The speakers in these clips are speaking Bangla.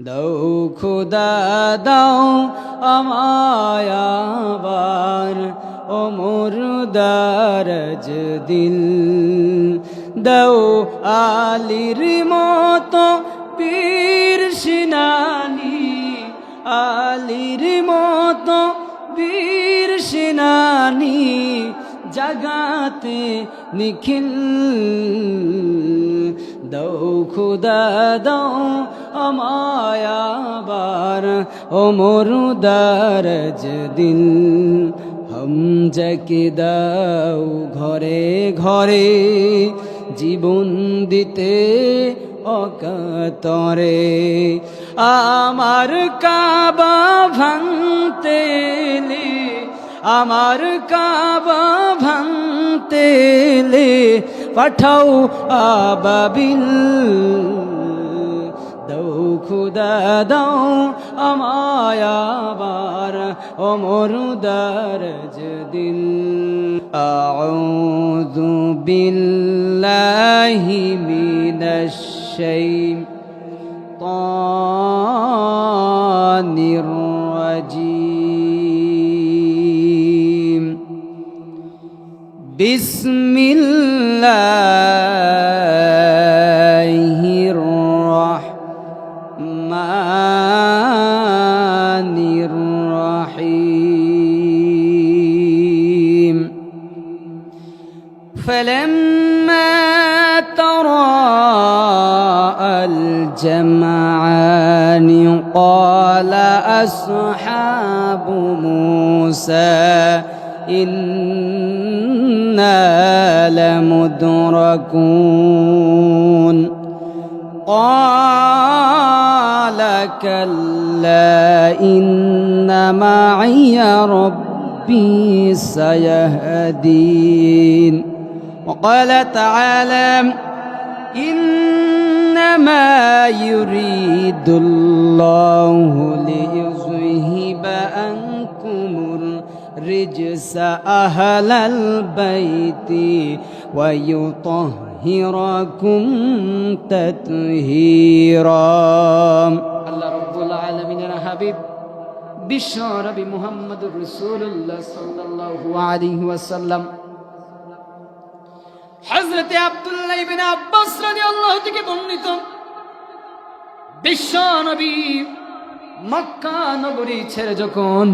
দাও খুদা দাও আমায় আবার ও মুর্দারজ দিল, দাও আলীর মতো পীর সেনানি, আলীর মতো বীর সেনানি জাগাতে নিখিল। দাও খুদা দাও আমায় আবার ও মুর্দারজ দিল, হামজাকে দাও ঘরে ঘরে জীবন দিতে অকাতরে, আমার কাবা ভাঙতে এলে, আমার কাবা ভাঙতে এলে পাঠাও আবাবিল। দাও খুদা দাও আমায় আবার ও মুর্দারজ দিল। আউযু বিল্লাহি মিনাশ শাইতানির রাজীম। বিসমিল্লাহির রহমানির রহিম। فلما تراءى الجمعان قال أصحاب موسى إنا لمدركون قال كلا إن معي ربي سيهدين. وقال تعالى إنما يريد الله ليذهب عنكم الرجس أهل البيت ويطهركم تطهيرا. আল্লাহ রাব্বুল আলামিনের হাবিব বিশ্ব নবী মুহাম্মদুর রাসূলুল্লাহ সাল্লাল্লাহু আলাইহি ওয়াসাল্লাম হযরতে আব্দুল্লাহ ইবনে আব্বাস রাদিয়াল্লাহু থেকে বর্ণিত, বিশ্ব নবী মক্কা নগরী ছেড়ে যখন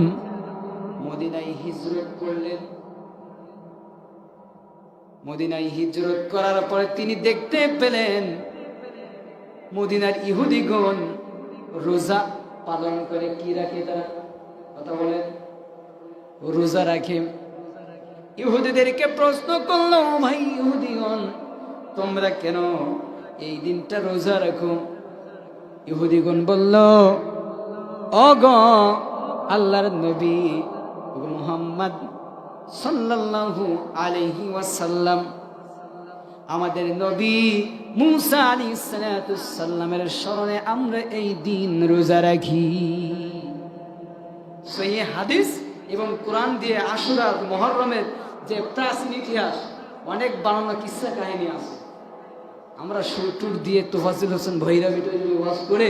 মদিনায় হিজরত করলেন, মদিনায় হিজরত করার পরে তিনি দেখতে পেলেন মদিনার ইহুদিগণ রোজা পালন করে। কি রাখে তারা? কথা বলেন। রোজা রাখে। ইহুদিদেরকে প্রশ্ন করলো, ভাই ইহুদিগণ তোমরা কেন এই দিনটা রোজা রাখো? ইহুদিগণ বলল, ওগ আল্লাহর নবী মুহাম্মদ সাল্লাল্লাহু আলাইহি ওয়াসাল্লাম, আমাদের নবী মুসা আলাইহিস সালাতুস সালামের স্মরণে আমরা এই দিন রোজা রাখি। সহিহ হাদিস এবং কোরআন দিয়ে আশুরা মুহররমের যে প্রাচীন ইতিহাস অনেক বানানো কিসসা কাহিনী আছে। আমরা সুর দিয়ে তোফাজ্জল হোসেন ভৈরবী ওয়াজ করে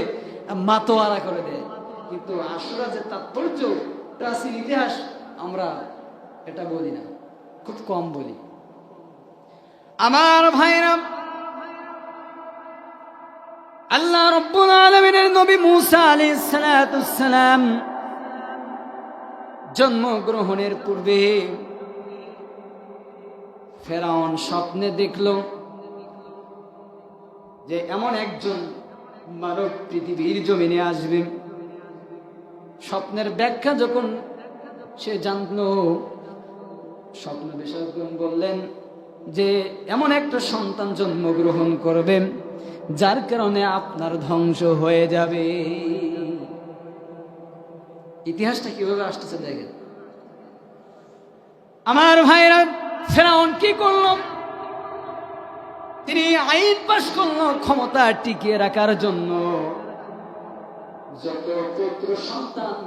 মাতোয়ারা করে দেয়, কিন্তু আশুরা যে তাৎপর্য প্রাচীন ইতিহাস আমরা এটা বলি না, খুব কম বলি। আমার ভাইরা, আল্লাহ রাব্বুল আলামিনের নবী মুসা আলাইহিস সালাতুস সালাম জন্মগ্রহণের পূর্বে ফেরাউন স্বপ্নে দেখল যে এমন একজন মানব পৃথিবীর জমিনে আসবে। স্বপ্নের ব্যাখ্যা যখন সে জানল, স্বপ্ন বিশেষজ্ঞ বললেন যে এমন একটা সন্তান জন্মগ্রহণ করবে যার কারণে আপনার ধ্বংস হয়ে যাবে। ইতিহাসটা কিভাবে আসতেছে দেখেন। আমার ভাইরা, ফেরাউন কি করল? তিনি আইন পাশ করল ক্ষমতা টিকিয়ে রাখার জন্য। যত পুত্র সন্তান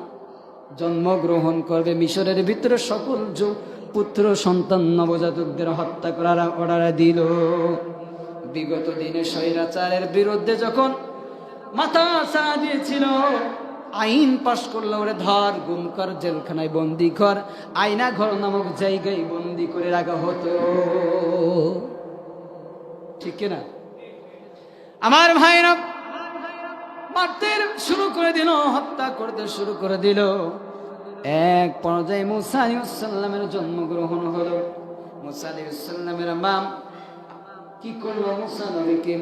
জন্মগ্রহণ করবে মিশরের ভিতরে সকল পুত্র সন্তান নবজাতকদের হত্যা করার অর্ডার দিল। বিগত দিনে স্বৈরাচারের বিরুদ্ধে যখন মাথা চাড়া দিয়েছিল, আইন পাশ করলো, ওরে ধর, গুম কর, জেলখানায় বন্দি কর, আয়না ঘর নামক জায়গায় বন্দি করে রাখা হতো। ঠিক কিনা? আমার ভাইরা মারতে শুরু করে দিল, হত্যা করতে শুরু করে দিল। এক পর্যায়ে মুসা আলাইহিস সালামের জন্মগ্রহণ হলো। মুসা আলাইহিস সালামের মা কি করলো? মুসা নবীকে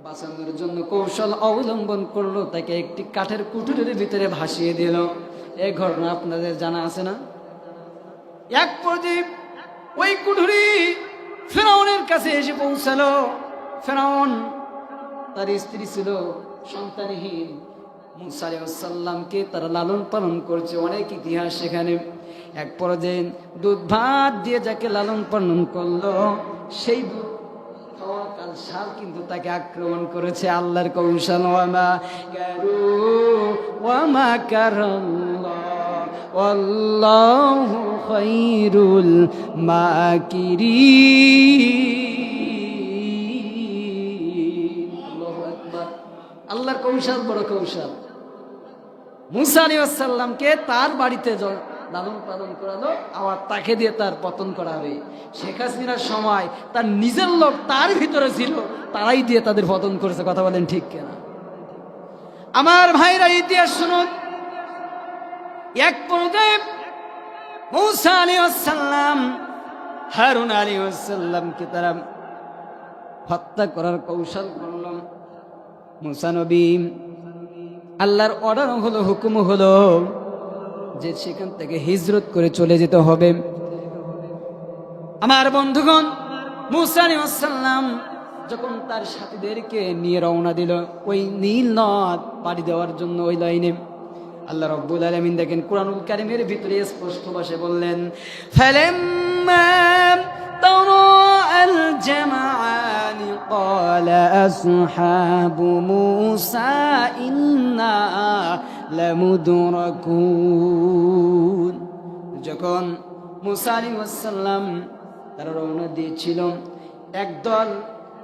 বাঁচানোর জন্য কৌশল অবলম্বন করলো, তাকে একটি কাঠের কুঠুরির ভিতরে ভাসিয়ে দিল। এই ঘটনা আপনাদের জানা আছে না? এক পর্যায়ে ওই কুঠুরি ফেরাউনের কাছে এসে পৌঁছালো। ফেরাউন, তার স্ত্রী ছিল সন্তানহীন, মুসা আলাইহিস সালামকে তারা লালন পালন করছে, অনেক ইতিহাস সেখানে। এক পর্যায়ে দুধ ভাত দিয়ে যাকে লালন পালন করলো, সেই দুধ খাওয়ার কাল সার কিন্তু তাকে আক্রমণ করেছে। আল্লাহর কৌশল, ওয়ামা কারু ওয়ামা কারাল্লাহ ওয়াল্লাহু খায়রুল মাকিরিন। আল্লাহু আকবার। আল্লাহর কৌশল বড় কৌশল। মুসা আলাইহিস সালামকে তার বাড়িতে লালন পালন করালো, আবার তাকে দিয়ে তার পতন করা হবে। শেখ হাসিনার সময় তার নিজের লোক তার ভিতরে ছিল, তারাই দিয়ে তাদের পতন করেছে। কথা বলেন ঠিক কিনা? আমার ভাইরা, ইতিহাস শুনুন। এক পর্যায়ে মুসা আলাইহিস সালাম হারুন আলাইহিস সালামকে তারা হত্যা করার কৌশল করল। মুসা নবী, আল্লাহর অর্ডার হলো, হুকুম হলো যে সেখান থেকে হিজরত করে চলে যেতে হবে। আমার বন্ধুগণ, মুসা আলাইহিস সালাম যখন তার সাথীদেরকে নিয়ে রওনা দিল ওই নীল নদ পাড়ি দেওয়ার জন্য, ওই লাইনে আল্লাহ রাব্বুল আলামিন দেখেন কুরআনুল কারীমের ভিতরে স্পষ্ট ভাষায় বললেন, ফালাম্মা তারাআল জামাআনি ক্বালা আসহাবু মূসা ইন্না লামুদরাকুন। যখন মুসা আলাইহিস সালাম তারা রওনা দিয়েছিল, একদল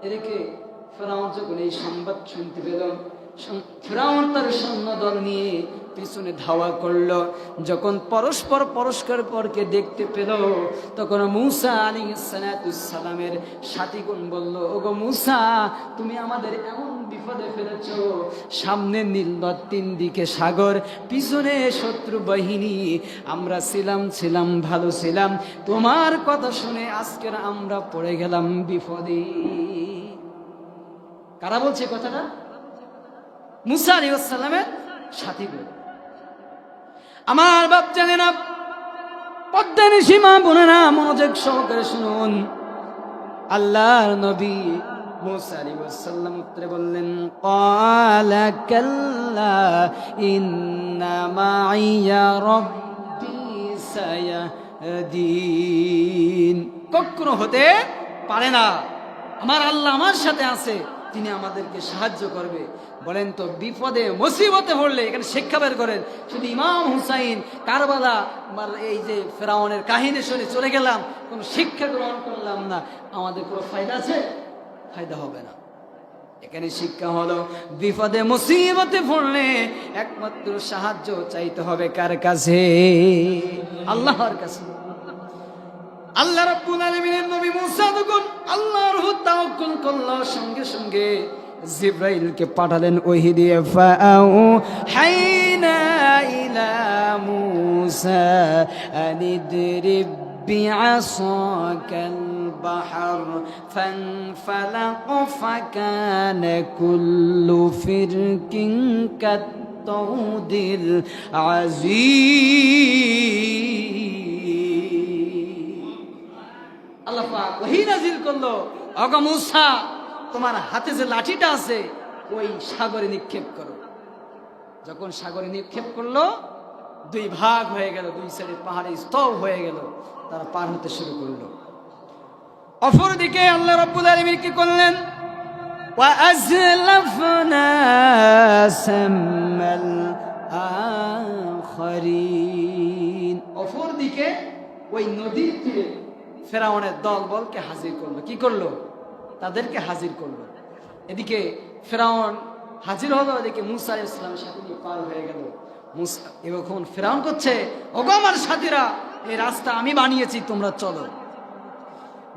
এদিকে ফেরাউন যখন এই সংবাদ শুনতে পেল, ফেরাউন তার সৈন্য দল নিয়ে পিছনে ধাওয়া করলো। যখন পরস্পর পরকে দেখতে পেল, তখন মুসা আলাইহিস সালামের সাথীগণ বলল, ওগো মুসা, তুমি আমাদের এমন বিপদে ফেলেছ, সামনে নীল নদ, তিন দিকে সাগর, পিছনে শত্রু বাহিনী, আমরা ছিলাম ভালো ছিলাম, তোমার কথা শুনে আজকের আমরা পড়ে গেলাম বিপদে। কারা বলছে কথাটা? মুসা আলাইহিস সালামের সাথীগণ। আমার বাপ জানেন না, পদ্মার সীমা বোনেরা, মনোযোগ সহকারে শুনুন। আল্লাহর নবী মুসা আলাইহিস সালাম উত্তরে বললেন, ক্বালা কাল্লা ইন্না মাইয়া রাব্বি সায়াহদিন। কখনো হতে পারে না, আমার আল্লাহ আমার সাথে আছে, তিনি আমাদেরকে সাহায্য করবে। বলেন তো, বিপদে মুসিবতে পড়লে এখানে শিক্ষা বের করেন। শুধু ইমাম হুসাইন কারবালা এই যে ফেরাউনের কাহিনী শুনে চলে গেলাম, কোনো শিক্ষা গ্রহণ করলাম না, আমাদের কোনো ফায়দা আছে? ফায়দা হবে না। এখানে শিক্ষা হলো, বিপদে মুসিবতে পড়লে একমাত্র সাহায্য চাইতে হবে কার কাছে? আল্লাহর কাছে। আল্লাহ রাব্বুল আলামিনের নবী মুসা যখন আল্লাহর উপর তাওয়াক্কুল করল, সঙ্গে সঙ্গে জিবরাইলকে পাঠালেন ওহী দিয়ে, ফাআউহাইনা ইলা মুসা আনিদরিব বিআসাকাল বাহর ফানফালাক ফাকানা কুল্লু ফিরকিন কাত্তাউদিল আযীম। আল্লাহ পাক ওহী নাযিল করলো, ওগো মুসা, তোমার হাতে যে লাঠিটা আছে ওই সাগরে নিক্ষেপ করো। যখন সাগরে নিক্ষেপ করলো, দুই ভাগ হয়ে গেল, দুই সাইডে পাহাড়ে স্তব হয়ে গেল, তারা পার হতে শুরু করলো। অপরদিকে আল্লাহ রাব্বুল আলামিন কি করলেন? ওয়া আযলাফনা সামাল আখরিন। অপরদিকে ওই নদীর তীরে ফেরাউনের দলবলকে হাজির করলো। কি করলো? তাদেরকে হাজির করলো। এদিকে ফেরাউন হাজির হলো, এদিকে মুসা আলাইহিস সালামের সাথে নিয়ে পার হয়ে গেল। মুসা এখন ফিরআউন করছে, ওগো আমার সাথীরা, এই রাস্তা আমি বানিয়েছি, তোমরা চলো।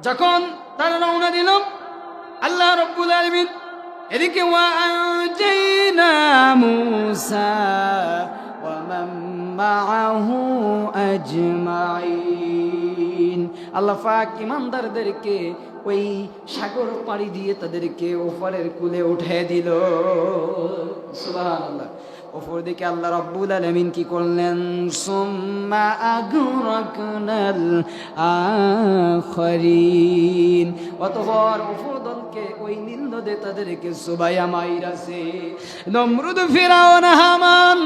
যখন তারা রওনা দিল, আল্লাহ রাব্বুল আলামিন এদিকে ওয়া আনজাইনা মুসা ওয়া মান মাআহু আজমাইন। আল্লাহ পাক ইমানদারদেরকে ওই সাগর পাড়ি দিয়ে তাদেরকে ওপারের কূলে উঠিয়ে দিল। সুবহানাল্লাহ। ওপর দিকে আল্লাহ রাব্বুল আলামিন কি করলেন, সুম্মা আগরাকনাল আখরিন। অতঃপর ওপর দলকে ওই নীল নদে তাদেরকে সুবাইয়া মাইরাছে। নমরুদ, ফিরাউন, হামান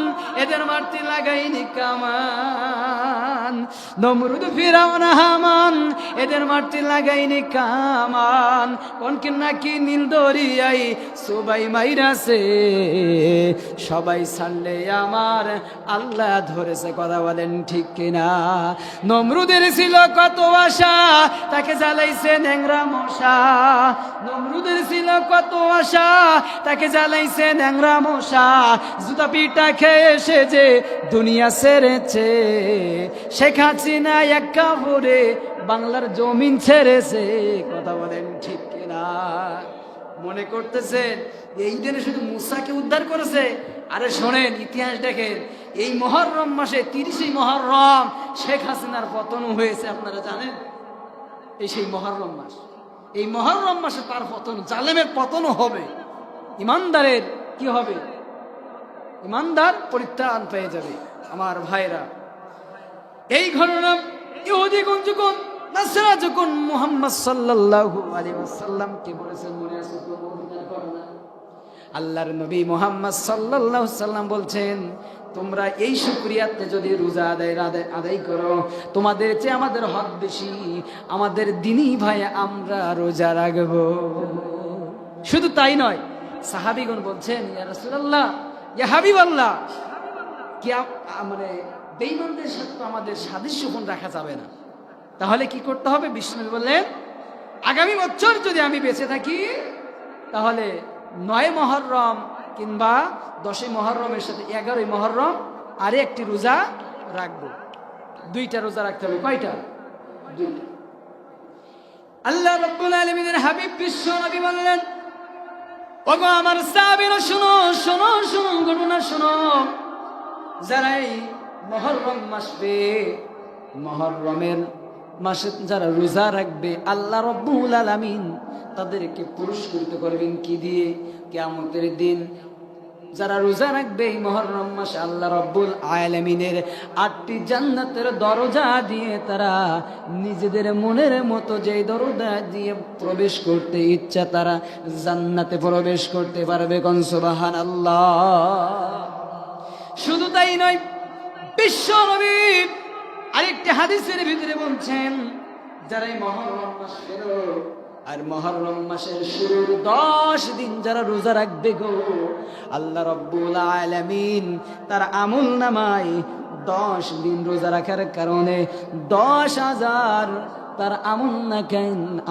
এদের মারতে লাগাইনি কামান। নমরুদ, ফিরাউন, হামান এদের মারতে লাগাইনি কামান। কোন কি নাকি নীল দরিয়াই সুবাই মাইরাছে। সবাই ছাড়লে আমার আল্লাহ ধরেছে, কথা বলেন ঠিক কিনা? নমরুদের ছিল কত আশা, তাকে জ্বালাইছে ন্যাংরা মশা। নমরুদের ছিল কত আশা, তাকে জ্বালাইছে ন্যাংরা মশা। জুতা পিটা খেয়ে এসে যে দুনিয়া ছেড়েছে, শেখ হাসিনা এক কাপড়ে বাংলার জমিন ছেড়েছে, কথা বলেন ঠিক কিনা? মনে করতেছেন এই দিনে শুধু মুসাকে উদ্ধার করেছে? আরে শোনেন, ইতিহাস দেখেন, এই মুহররম মাসে 30 মুহররম শেখ হাসিনার পতন হয়েছে, আপনারা জানেন? এই সেই মুহররম মাস, এই মুহররম মাসে তার পতন, জালেমের পতনও হবে। ইমানদারের কি হবে? ইমানদার পরিত্রাণ পেয়ে যাবে। আমার ভাইরা, এই ঘটনা ইহুদিগণ যখন নাসরা যখন মুহাম্মদ সাল্লাল্লাহু আলাইহি ওয়াসাল্লামকে বলেছেন, মনে আছে তো মদিনার ঘটনা? আল্লাহর নবী মুহাম্মদ সাল্লাল্লাহু আলাইহি সাল্লাম বলছেন, তোমরা এই শুকরিয়াতে যদি রোজা আদায় করো, তোমাদের চেয়ে আমাদের হক বেশি। আমাদের দিনী ভাই আমরা রোজা রাখবো। শুধু তাই নয়, সাহাবীগণ বলছেন, ইয়া রাসূলুল্লাহ, ইয়া হাবিবাল্লাহ, কি মানে বেঈমানদের সাথে তো আমাদের সাদৃশ্যপন রাখা যাবে না, তাহলে কি করতে হবে? বিষ্ণু বললেন, আগামী বছর যদি আমি বেঁচে থাকি তাহলে 9 মুহররম কিংবা 10 মুহররমের সাথে 11 মুহররম আরে একটি রোজা রাখবো। 2টা রোজা রাখতে হবে। কয়টা? 2টা। আল্লাহ রাব্বুল আলামিনের হাবিব বিশ্ব নবী বললেন, ওগো আমার সাহাবীরা শুনো শুনো শুনো, ঘটনা শুনো। যারাই মুহররম মাস পেয়ে মুহররমের মাসে যারা রোজা রাখবে, আল্লাহ রাব্বুল আলামিন তাদেরকে পুরস্কৃত করবেন কি দিয়ে? কিয়ামতের দিন যারা রোজা রাখবে এই মুহররম মাসে, আল্লাহ রাব্বুল আলামিনের 8টি জান্নাতের দরজা দিয়ে তারা নিজেদের মনের মতো যেই দরজা দিয়ে প্রবেশ করতে ইচ্ছা তারা জান্নাতে প্রবেশ করতে পারবে। কোন সুবহানাল্লাহ। শুধু তাই নয়, বিশ্ব নবী আরেকটি হাদিসের ভিতরে বলছেন, যারা এই মুহররম মাস পেল আর মুহররম মাসের শুরুর 10 দিন যারা রোজা রাখবে গো, আল্লাহ রাব্বুল আলামিন তার আমল নামায় 10 দিন রোজা রাখার কারণে 10,000 তার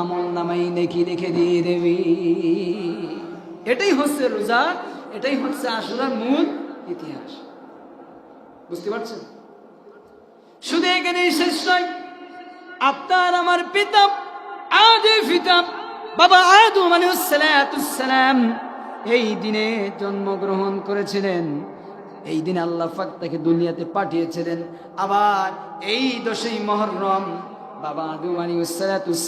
আমল নামায় নেকি লিখে দিয়ে দেবে। এটাই হচ্ছে রোজা, এটাই হচ্ছে আশুরার মূল ইতিহাস। বুঝতে পারছেন? শুধু এখানেই শেষ নয়, আপনার আমার পিতা আদি পিতা বাবা আদম আলাইহিস সালাম এই দিনে জন্মগ্রহণ করেছিলেন। এই দিনে আল্লাহ পাক তাকে দুনিয়াতে পাঠিয়েছিলেন। আবার এই 10ই মুহররম বাবা আদম আলাইহিস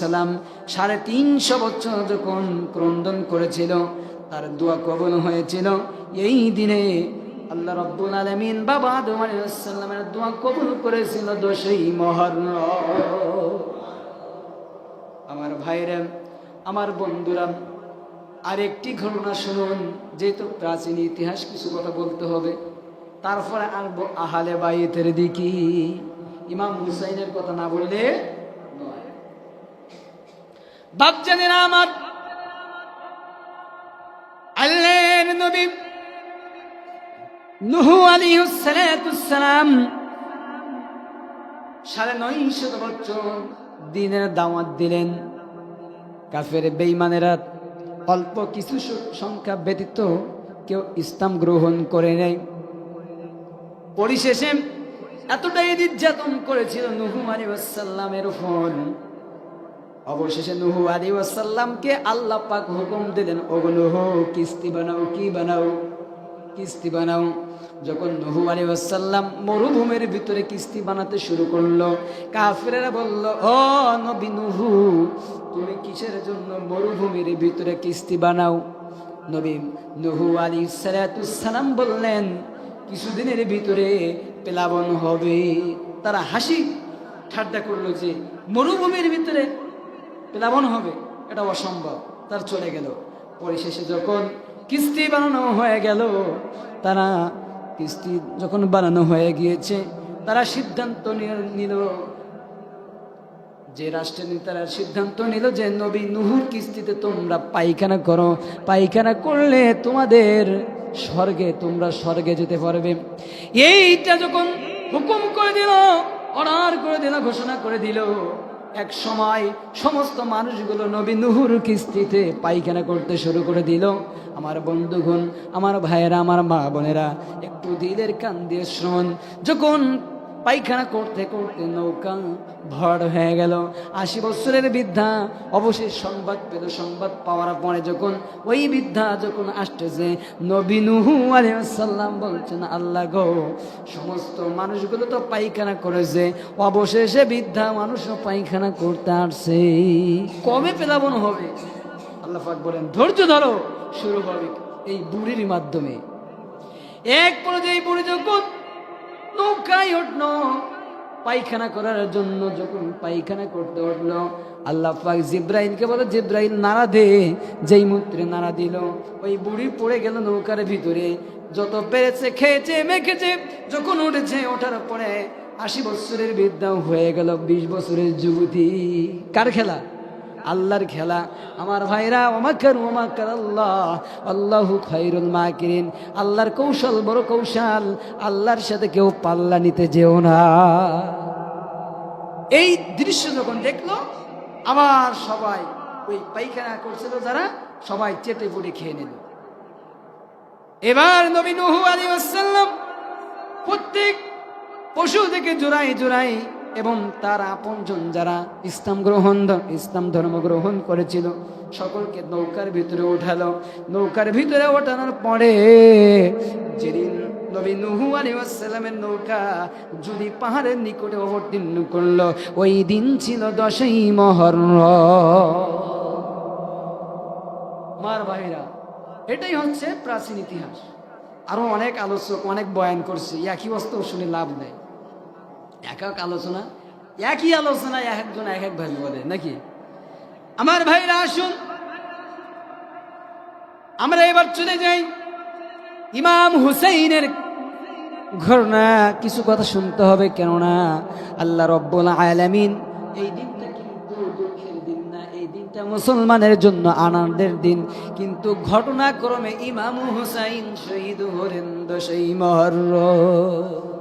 সালাম 350 বছর যখন ক্রন্দন করেছিল, তার দোয়া কবুল হয়েছিল। এই দিনে আল্লাহ রাব্বুল আলামিন বাবা আদম আলাইহিস সালামের দোয়া কবুল করেছিল 10ই মুহররম। আমার ভাইরা, আমার বন্ধুরা, আরেকটি ঘটনা শুনুন। যেহেতু প্রাচীন ইতিহাস কিছু কথা বলতে হবে, তারপরে আসবো আহলে বাইতের দিকে। ইমাম হুসাইনের কথা না বললে নয়। বাপজানেরা আমার, আল্লাহর নবী নূহ আলাইহিস সালাম 950 বছর দিনের দাওয়াত দিলেন। কাফের বেঈমানেরা অল্প কিছু সংখ্যা ব্যতীত কেউ ইসলাম গ্রহণ করে নেয়। পরিশেষে এতটাই নির্যাতন করেছিল নূহ আলাইহিস সালামের উপর, অবশেষে নূহ আলাইহিস সালামকে আল্লাহ পাক হুকুম দিলেন, ওগো নূহ কিস্তি বানাও। কি বানাও? কিস্তি বানাও। যখন নূহ আলাইহিস সালাম মরুভূমির ভিতরে কিস্তি বানাতে শুরু করলো, কাফেরেরা বলল, ও নবী নূহ, তুমি কিসের জন্য মরুভূমির ভিতরে কিস্তি বানাও? নবী নূহ আলাইহিস সালাম বললেন, কিছুদিনের ভিতরে প্লাবন হবে। তারা হাসি ঠাট্টা করলো যে মরুভূমির ভিতরে প্লাবন হবে, এটা অসম্ভব। তার চলে গেল। পরিশেষে যখন কিস্তি বানানো হয়ে গেল, তারা কিস্তি যখন বানানো হয়ে গিয়েছে, তারা সিদ্ধান্ত নিল, যে রাষ্ট্রের নেতারা সিদ্ধান্ত নিল যে নবী নূহুর কিস্তিতে তোমরা পায়খানা করো, পায়খানা করলে তোমরা স্বর্গে যেতে পারবে। এইটা যখন হুকুম করে দিল, অর্ডার করে দিল, ঘোষণা করে দিল, এক সময় সমস্ত মানুষগুলো নবী নূহুর কিস্তিতে পায়খানা করতে শুরু করে দিল। আমার বন্ধুগণ, আমার ভাইয়েরা, আমার মা বোনেরা, একটু দিলের কান দিয়ে শুনুন। যখন পায়খানা করতে করতে নৌকা ভর হয়ে গেল, 80 বছরের বৃদ্ধা অবশেষ সংবাদ পেল। সংবাদ পাওয়ার পরে যখন ওই বৃদ্ধা যখন আসতেছে, নবী নূহ আলাইহিস সালাম বলছেন, আল্লাহ গো, সমস্ত মানুষগুলো তো পায়খানা করেছে, অবশেষে বৃদ্ধা মানুষও পায়খানা করতে আসছে, কবে প্লাবন হবে? আল্লাহ পাক বলেন, ধৈর্য ধরো, শুরু হবে এই বুড়ির মাধ্যমে। এক পর্যায়ে বুড়ি যখন নৌকায় উঠল পায়খানা করার জন্য, যখন পায়খানা করতে উঠল, আল্লাহ পাক জিব্রাইলকে বলে, জিব্রাইল নাড়া দে। যেই মূত্রে নাড়া দিল, ওই বুড়ি পড়ে গেল নৌকার ভিতরে। যত পেরেছে খেয়েছে, মেখেছে, যখন উঠেছে, ওঠার পরে 80 বছরের বৃদ্ধা হয়ে গেল 20 বছরের যুবতী। কার খেলা? আল্লাহর খেলা। আমার ভাইরা, ওমাকার আল্লাহ, আল্লাহু খায়রুল মাকিরিন। আল্লাহর কৌশল বড় কৌশল, আল্লাহর সাথে কেউ পাল্লা নিতে যেও না। এই দৃশ্য যখন দেখলো, আবার সবাই ওই পায়খানা করছিল যারা, সবাই চেটে পুড়ে খেয়ে নিল। এবার নবী নূহ আলাইহিস সালাম প্রত্যেক পশু থেকে জোড়াই এবং তার আপনজন যারা ইসলাম ধর্ম গ্রহণ করেছিল, সকলকে নৌকার ভিতরে উঠালো। নৌকার ভিতরে ওঠানোর পরে যেদিন নবী নূহ আলাইহিস সালামের নৌকা যদি পাহাড়ের নিকটে অবতীর্ণ করলো, ওই দিন ছিল 10ই মুহররম। আমার ভাইরা, এটাই হচ্ছে প্রাচীন ইতিহাস। আরো অনেক আলোচক অনেক বয়ান করছে, একই বস্তু শুনে লাভ নেই। একই আলোচনা এক একজন এক এক ভাই বলে নাকি? আমার ভাইরা, আসুন আমরা এবার চলে যাই ইমাম হুসাইনের ঘটনা। কিছু কথা শুনতে হবে, কেননা আল্লাহ রাব্বুল আলামিন এই দিনটা কিন্তু দুঃখের দিন না, এই দিনটা মুসলমানের জন্য আনন্দের দিন। কিন্তু ঘটনাক্রমে ইমাম হুসাইন শহীদ হলেন 10ই মুহররম।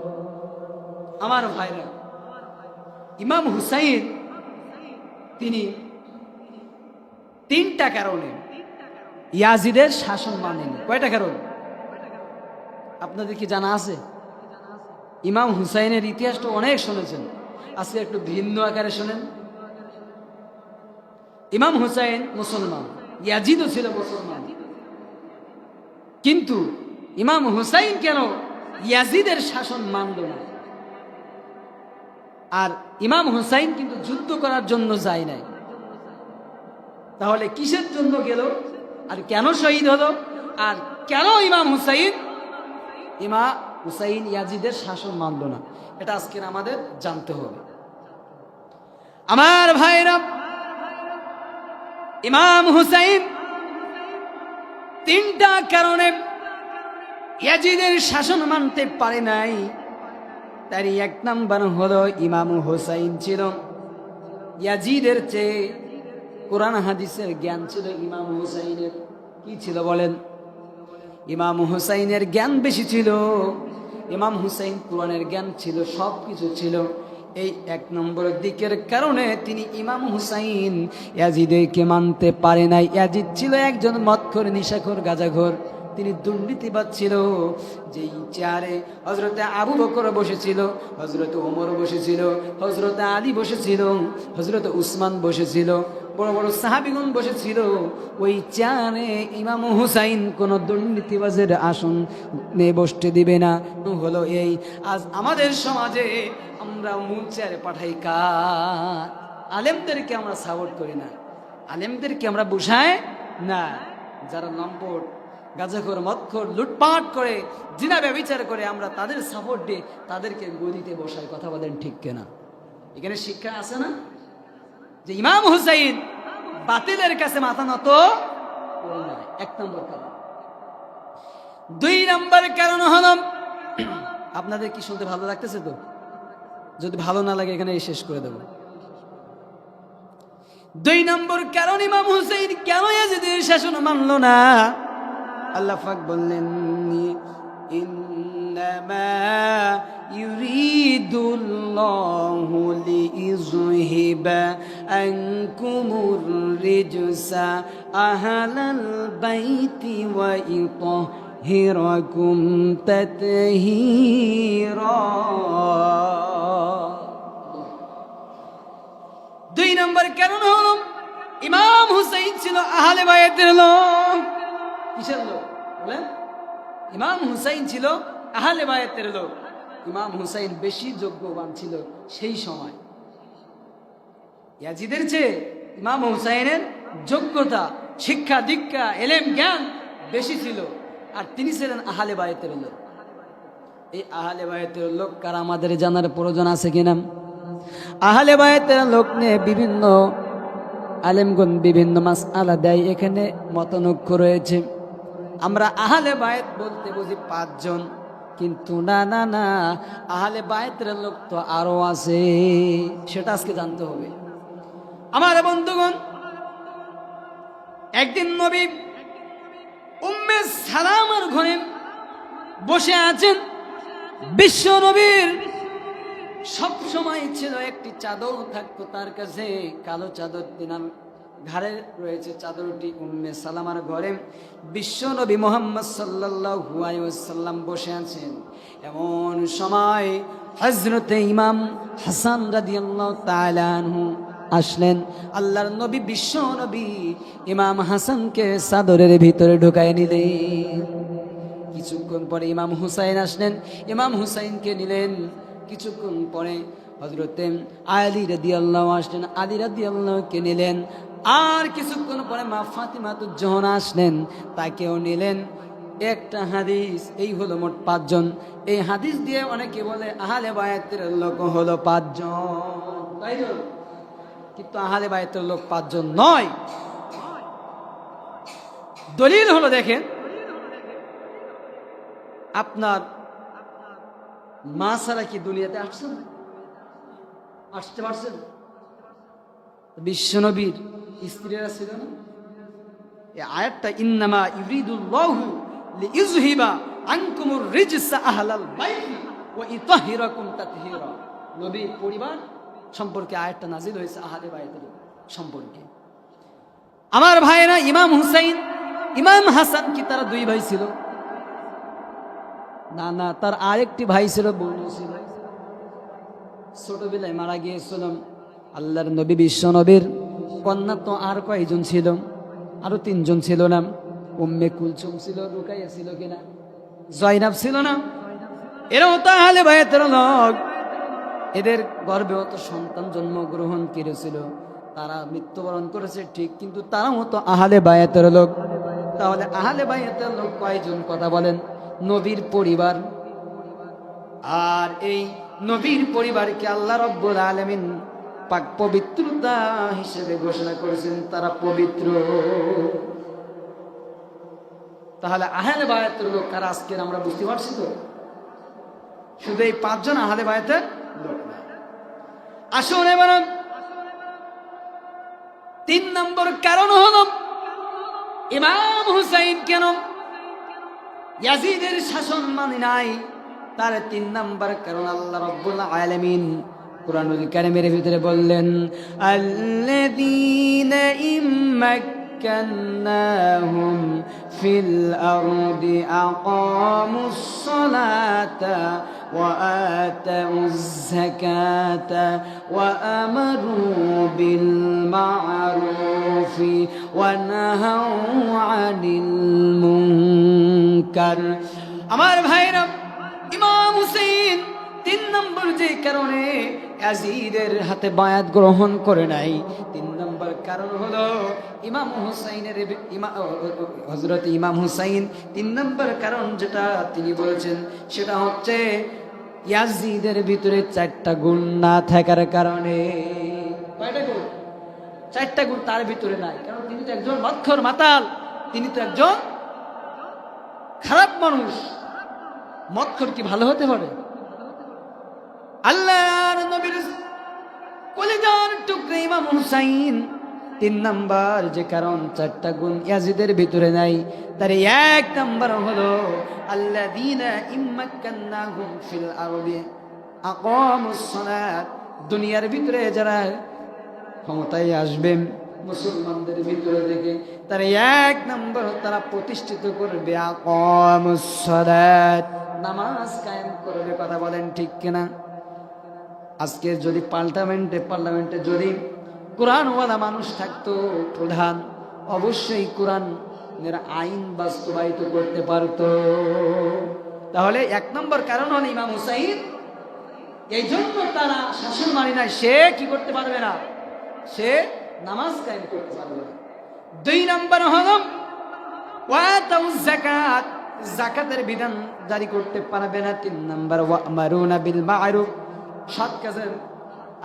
আমার ভাইরা, ইমাম হুসাইন তিনি 3টা কারণে ইয়াজিদের শাসন মানেনি। কয়টা কারণ আপনাদের কি জানা আছে? ইমাম হুসাইনের ইতিহাসটা অনেক শুনেছেন, আজকে একটু ভিন্ন আকারে শোনেন। ইমাম হুসাইন মুসলমান, ইয়াজিদও ছিল মুসলমান, কিন্তু ইমাম হুসাইন কেন ইয়াজিদের শাসন মানল না? আর ইমাম হুসাইন কিন্তু যুদ্ধ করার জন্য যায় নাই, তাহলে কিসের জন্য গেল? আর কেন শহীদ হলো? আর কেন ইমাম হুসাইন ইয়াজিদের শাসন মানল না? এটা আজকে আমাদের জানতে হবে। আমার ভাইরা, ইমাম হুসাইন 3টা কারণে ইয়াজিদের শাসন মানতে পারে নাই। তার 1 নাম্বার হলো, ইমাম হুসাইন ছিল ইয়াজিদের চেয়ে কোরআন হাদিসের জ্ঞান ছিল ইমাম হুসাইনের। কি ছিল বলেন? ইমাম হুসাইনের জ্ঞান বেশি ছিল। ইমাম হুসাইন কোরআনের জ্ঞান ছিল, সব কিছু ছিল। এই 1 নম্বর দিকের কারণে তিনি ইমাম হুসাইন ইয়াজিদকে মানতে পারে নাই। ইয়াজিদ ছিল একজন মদখোর, নিশাখোর, গাঁজাখোর। তিনি দুর্নীতিবাদ ছিল। যেই চেয়ারে হযরতে আবু বকর বসেছিল, হযরতে ওমর বসেছিল, হযরতে আলী বসেছিল, হযরতে উসমান বসেছিল, বড় বড় সাহাবীগণ বসেছিল, ওই চেয়ারে ইমাম হুসাইন কোন দুর্নীতিবাজের আসন নিয়ে বসতে দিবে না। হলো এই, আজ আমাদের সমাজে আমরা মূল চেয়ারে পাঠাই কার? আলেমদেরকে আমরা সাপোর্ট করি না, আলেমদেরকে আমরা বুঝাই না। যারা লম্পট, গাঁজাখোর, মদখোর, লুটপাট করে, জিনা ব্যভিচার করে, আমরা তাদের সাপোর্ট দিয়ে তাদেরকে গদিতে বসাই। কথা বলেন ঠিক কিনা? এখানে শিক্ষা আছে না যে ইমাম হুসাইন বাতিলের কাছে মাথা নত করে নাই? এক নম্বর কারণ। দুই নম্বর কারণ হলো, আপনাদের কি শুনতে ভালো লাগতেছে? তো যদি ভালো না লাগে এখানে শেষ করে দেব। দুই নম্বর কারণ, ইমাম হুসাইন কেন ইয়াজিদের শাসন মানল না? আল্লাহ পাক বললেন, ইন্নামা ইউরিদুল্লাহু লিইযহিবা আনকুমুর রিজসা আহলাল বাইতি ওয়া ইতাহহিরাকুম তাতহীরা। দুই নম্বর কারণ হলো, ইমাম হুসাইন ছিল আহলে বায়াতের লোক। কিসের লোক বলেন? ইমাম হুসাইন ছিল আহলে বায়াতের লোক। ইমাম হুসাইন বেশি যোগ্যবান ছিল সেই সময়। ইয়াজিদের চেয়ে ইমাম হুসাইনের যোগ্যতা, শিক্ষা দীক্ষা, এলেম জ্ঞান বেশি ছিল, আর তিনি ছিলেন আহলে বায়াতের লোক। এই আহলে বায়াতের লোক কারা আমাদের জানার প্রয়োজন আছে কিনা? আহলে বায়াতের লোক নিয়ে বিভিন্ন আলেমগণ বিভিন্ন মাসআলা দেয়, এখানে মতনৈক্য রয়েছে। আমরা আহলে বায়াত বলতে বুঝি 5 জন, কিন্তু না না না, আহলে বায়াতের লোক তো আরো আছে, সেটা আজকে জানতে হবে। আমার বন্ধুগণ, একদিন নবী উম্মে সালামার ঘরে বসে আছেন। বিশ্ব নবীর সব সময় ছিল একটি চাদর থাকতো তার কাছে, কালো চাদর, তিনার ঘাড়ে রয়েছে চাদরটি। উম্মে সালামার ঘরে বিশ্ব নবী মুহাম্মদ সাল্লাল্লাহু আলাইহি ওয়াসাল্লাম বসে আছেন। এমন সময় হযরতে ইমাম হাসান রাদিয়াল্লাহু তাআলা আনহু আসলেন। আল্লাহর নবী, বিশ্ব নবী ইমাম হাসানকে চাদরের ভিতরে ঢুকায় নিলেন। কিছুক্ষণ পরে ইমাম হুসাইন আসলেন, ইমাম হুসাইনকে নিলেন। কিছুক্ষণ পরে হযরতে আলী রাদিয়াল্লাহু আসলেন, আলী রাদিয়াল্লাহুকে নিলেন। আর কিছুক্ষণ পরে মা ফাতিমাতুজ জোহরা আসলেন, তাকেও নিলেন। একটা হাদিস, এই হলো মোট 5 জন। এই হাদিস দিয়ে অনেকে বলে আহলে বায়াতের লোক হলো 5 জন, তাই তো? কিন্তু আহলে বায়াতের লোক 5 জন নয়। দলিল হলো, দেখেন, আপনার মা ছাড়া কি দুনিয়াতে আসছেন? আসতে পারছেন? বিশ্বনবীর স্ত্রীরা ছিল না? এই আয়াতটা, ইন্নামা ইউরিদুল্লাহু লিইযহিবা আনকুমুর রিজসা আহলাল বাইতি ওয়া ইতাহহিরাকুম তাতহীরা। নবীর পরিবার সম্পর্কে আয়াতটা নাজিল হয়েছে, আহলে বাইতের সম্পর্কে। আমার ভাইরা, ইমাম হুসাইন, ইমাম হাসান কি তারা 2 ভাই ছিল? না না, তার আরেকটি ভাই ছিল, বোন ছিল, ছোটবেলায় মারা গিয়েছিল। আল্লাহর নবী, বিশ্ব নবীর কন্যা তো আর কয়জন ছিল? আরো 3 জন ছিল না? উম্মে কুলসুম ছিল, রুকাইয়া ছিল কিনা, জয়নাব ছিল না? এরাও তো আহলে বায়াতের লোক। এদের গর্ভেও তো সন্তান জন্মগ্রহণ করেছিল, তারা মৃত্যুবরণ করেছে ঠিক, কিন্তু তারাও তো আহলে বায়াতের লোক। তাহলে আহলে বায়াতের লোক কয়জন? কথা বলেন। নবীর পরিবার। আর এই নবীর পরিবারকে আল্লাহ রাব্বুল আলামিন পাক পবিত্রতা হিসেবে ঘোষণা করেছেন, তারা পবিত্র। তাহলে আহলে বায়াতের লোক কারা আজকের আমরা বুঝতে পারছি তো? শুধু এই 5 জন আহলে বায়াতের লোক না। আসুন এবার 3 নম্বর কারণ হলো, ইমাম হুসাইন কেন ইয়াজিদের শাসন মানে নাই? তার 3 নম্বর কারণ আল্লাহ রাব্বুল আলামিন কুরআনুল কারীমের ভিতরে বললেন, আল্লাযীনা ইম্মাক مكناهم في الأرض أقاموا الصلاة وآتوا الزكاة وأمروا بالمعروف ونهوا عن المنكر আমার ভাইরা ইমাম হুসাইন 3 নম্বর যে কারণে ইয়াজিদের হাতে বায়াত গ্রহণ করে নাই 3 নম্বর কারণ হলো ইমাম হুসাইনের হযরত ইমাম হুসাইন 3 নম্বর কারণ যেটা তিনি বলেছেন সেটা হচ্ছে ইয়াজিদের ভিতরে 4টা গুণ না থাকার কারণে। কয়টা গুণ? 4টা গুণ তার ভিতরে নাই, কারণ তিনি তো একজন মদখোর মাতাল, তিনি তো একজন খারাপ মানুষ। মদখোর কি ভালো হতে পারে? আল্লাহর নবীর কলিজার টুকরা ইমাম হুসাইন 3 নাম্বার যে কারণ 4টা গুণ ইয়াজিদের ভিতরে নাই, তার 1 নাম্বার হলো আল্লাযীনা ইম্মাক্কান্নাহুম ফিল আরদি আকামুস সালাত। দুনিয়ার ভিতরে যারা ক্ষমতায় আসবেন মুসলমানদের ভিতরে থেকে, তার 1 নাম্বার তারা প্রতিষ্ঠিত করবে আকামুস সালাত, নামাজ কায়েম করবে। কথা বলেন ঠিক কিনা? আজকে যদি পার্লামেন্টে যদি কোরআনওয়ালা মানুষ থাকতো প্রধান, অবশ্যই কোরআনের আইন বাস্তবায়িত করতে পারতো। তাহলে 1 নম্বর কারণ হল ইমাম হুসাইন, এই জন্য তারা শাসন মানি না, সে কি করতে পারবে না, সে নামাজ কায়েম করতে পারবে না। 2 নম্বর হল ওয়াতাউজ যাকাত, যাকাতের বিধান জারি করতে পারবে না। 3 নম্বর ওয়া'মারুনা বিল মা'রুফ, সৎ কাজের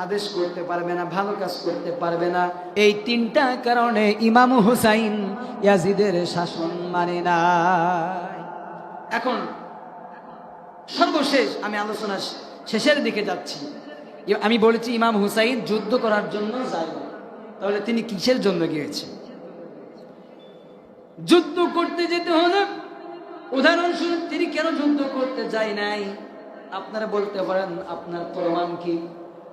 আদেশ করতে পারবে না, ভালো কাজ করতে পারবে না। এই 3টা কারণে ইমাম হুসাইন ইয়াজিদের শাসন মানে না। এখন সর্বশেষ আমি আলোচনা শেষের দিকে যাচ্ছি। আমি বলেছি ইমাম হুসাইন যুদ্ধ করার জন্য যায় না, তাহলে তিনি কিসের জন্য গিয়েছেন? যুদ্ধ করতে যেতে হলে উদাহরণস্বরূপ তিনি কেন যুদ্ধ করতে যায় নাই? আপনারা বলতে পারেন আপনার প্রমাণ কি?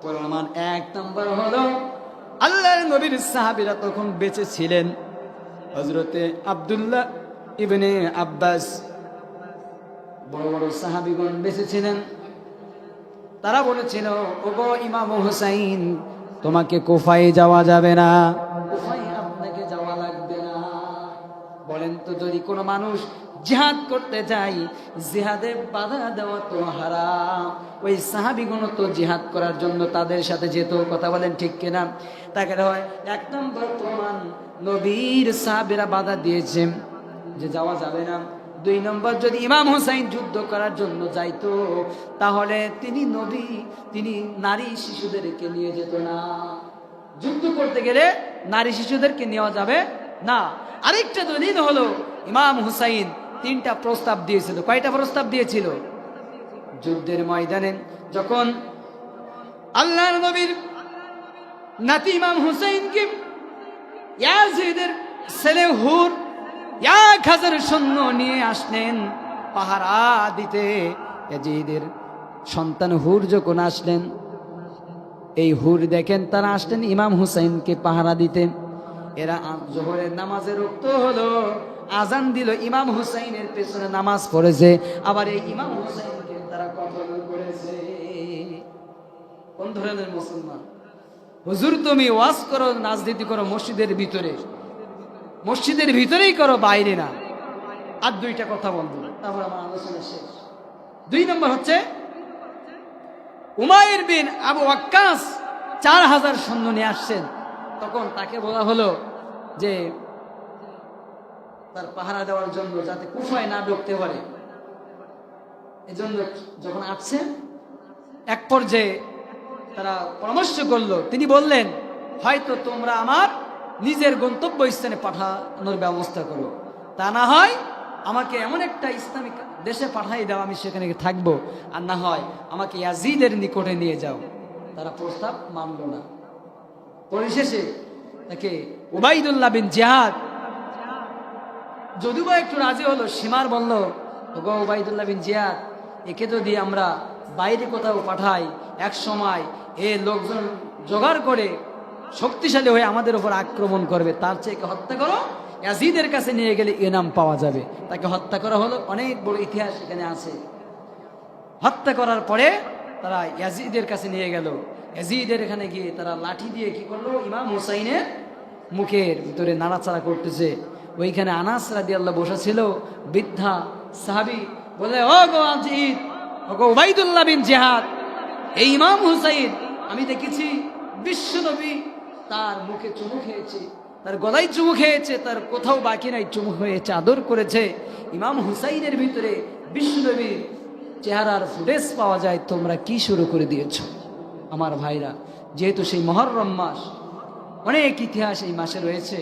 প্রমাণ 1 নম্বর হলো আল্লাহর নবীর সাহাবীরা তখন বেঁচে ছিলেন। হযরতে আব্দুল্লাহ ইবনে আব্বাস, বড় বড় সাহাবীগণ বেঁচে ছিলেন। তারা বলেছিল, ওগো ইমাম হুসাইন, তোমাকে কুফায় যাওয়া যাবে না, কুফায় আপনাকে যাওয়া লাগবে না। বলেন তো, যদি কোনো মানুষ জিহাদ করতে যাই, জিহাদে বাধা দেওয়া তো হারাম। ওই সাহাবীগণ তো জিহাদ করার জন্য তাদের সাথে যেত। কথা বলেন ঠিক কিনা? তাকে হয় 1 নম্বর প্রমাণ, নবীর সাহাবীরা বাধা দিয়েছে যে যাওয়া যাবে না। 2 নম্বর, যদি ইমাম হুসাইন যুদ্ধ করার জন্য যাইতো, তাহলে তিনি নারী শিশুদেরকে নিয়ে যেত না। যুদ্ধ করতে গেলে নারী শিশুদেরকে নেওয়া যাবে না। আরেকটা দলিল হলো ইমাম হুসাইন 3টা প্রস্তাব দিয়েছিল। কয়টা প্রস্তাব দিয়েছিল? যুদ্ধের ময়দানে যখন আল্লাহর নবীর নাতি ইমাম হুসাইনকে ইয়াজিদের ছেলে হুর 1000 সৈন্য নিয়ে আসলেন পাহারা দিতে। ইয়াজিদের সন্তান হুর যখন আসলেন, এই হুর দেখেন তারা আসলেন ইমাম হুসাইনকে পাহারা দিতে। এরা জোহরের নামাজে রক্ত হলো, আজান দিল, ইমাম হুসাইনের পেছনে নামাজ পড়েছে, আবার এই ইমাম হুসাইনকে তারা কতল করেছে। কোন ধরনের মুসলমান? হুজুর তুমি ওয়াজ করো, রাজনীতি করো মসজিদের ভিতরে, মসজিদের ভিতরেই করো, বাইরে না। আর 2টা কথা বলবো, তারপর আমার আলোচনা শেষ। 2 নম্বর হচ্ছে উমাইর বিন আবু ওয়াক্কাস 4000 সৈন্য নিয়ে আসছেন। তখন তাকে বলা হলো যে তার পাহারা দেওয়ার জন্য, যাতে কুফায় না ঢুকতে পারে, এজন্য যখন আসছেন, এক পর্যায়ে তারা পরামর্শ করলো। তিনি বললেন, হয়তো তোমরা আমার নিজের গন্তব্য স্থানে পাঠানোর ব্যবস্থা করো, তা না হয় আমাকে এমন একটা ইসলামিক দেশে পাঠাই দাও, আমি সেখানে থাকবো, আর না হয় আমাকে ইয়াজিদের নিকটে নিয়ে যাও। তারা প্রস্তাব মানল না। পরিশেষে তাকে উবাইদুল্লাহ বিন জিয়াদ যদিও একটু রাজি হলো, সীমার বলল, ওগো উবাইদুল্লাহ বিন জিয়াদ, একে যদি আমরা বাইরে কোথাও পাঠাই, এক সময় এ লোকজন জোগাড় করে শক্তিশালী হয়ে আমাদের উপর আক্রমণ করবে, তার চেয়ে হত্যা করো, ইয়াজিদের কাছে নিয়ে গেলে ইনাম পাওয়া যাবে। তাকে হত্যা করা হলো, অনেক বড় ইতিহাস এখানে আছে। হত্যা করার পরে তারা ইয়াজিদের কাছে নিয়ে গেল। ইয়াজিদের এখানে গিয়ে তারা লাঠি দিয়ে কি করলো, ইমাম হুসাইনের মুখের ভিতরে নাড়াচাড়া করতেছে। ওইখানে আনাস রাদিয়াল্লাহু বসা ছিল, বৃদ্ধা সাহাবী বলে, ও গো আজিদ, ও গো উবাইদুল্লাহ বিন জিহাদ, এই ইমাম হুসাইন আমি দেখেছি বিশ্বনবী তার মুখে চুমু খেয়েছে, তার গলায় চুমু খেয়েছে, তার কোথাও বাকি নাই, চুমু হয়েছে, আদর করেছে। ইমাম হুসাইনের ভিতরে বিশ্বনবীর চেহারার ফুটেজ পাওয়া যায়, তোমরা কি শুরু করে দিয়েছ? আমার ভাইরা, যেহেতু সেই মুহররম মাস, অনেক ইতিহাস এই মাসে রয়েছে।